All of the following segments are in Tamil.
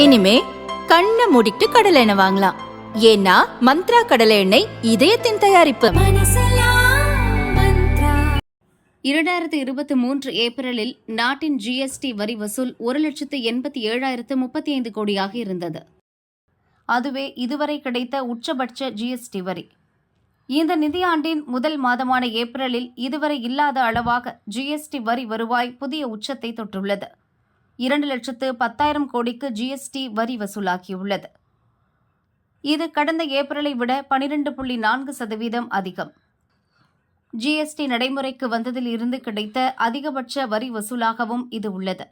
இனிமே கண்ணை மூடிட்டு கடலை எண்ணெய் வாங்கலாம். ஏன்னா மந்த்ரா கடலை எண்ணெய் இதயத்தின் தயாரிப்பு. 2023 ஏப்ரலில் நாட்டின் ஜிஎஸ்டி வரி வசூல் 1,87,035 கோடியாக இருந்தது. அதுவே இதுவரை கிடைத்த உச்சபட்ச ஜிஎஸ்டி வரி. இந்த நிதியாண்டின் முதல் மாதமான ஏப்ரலில் இதுவரை இல்லாத அளவாக ஜிஎஸ்டி வரி வருவாய் புதிய உச்சத்தை தொட்டுள்ளது. 2,10,000 கோடிக்கு ஜிஎஸ்டி வரி வசூலாகியுள்ளது. இது கடந்த ஏப்ரலை விட 12.4% அதிகம். ஜிஎஸ்டி நடைமுறைக்கு வந்ததில் இருந்து கிடைத்த அதிகபட்ச வரி வசூலாகவும் இது உள்ளது.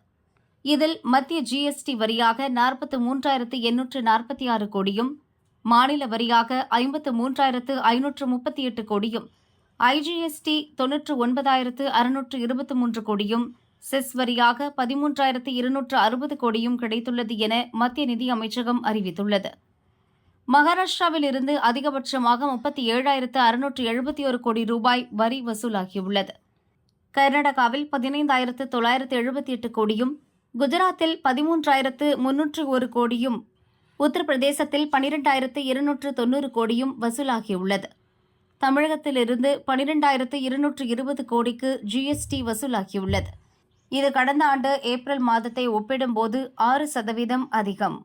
இதில் மத்திய ஜிஎஸ்டி வரியாக 43,846 கோடியும், மாநில வரியாக 53,538 கோடியும், ஐஜிஎஸ்டி 99,623 கோடியும், செஸ் வரியாக 13,260 கோடியும் கிடைத்துள்ளது என மத்திய நிதி அமைச்சகம் அறிவித்துள்ளது. மகாராஷ்டிராவில் இருந்து அதிகபட்சமாக 37,671 கோடி ரூபாய் வரி வசூலாகியுள்ளது. கர்நாடகாவில் 15,978 கோடியும், குஜராத்தில் 13,301 கோடியும், உத்தரப்பிரதேசத்தில் 12,290 கோடியும் வசூலாகியுள்ளது. தமிழகத்திலிருந்து 12,220 கோடிக்கு ஜிஎஸ்டி வசூலாகியுள்ளது. இது கடந்த ஆண்டு ஏப்ரல் மாதத்தை ஒப்பிடும்போது 6% அதிகம்.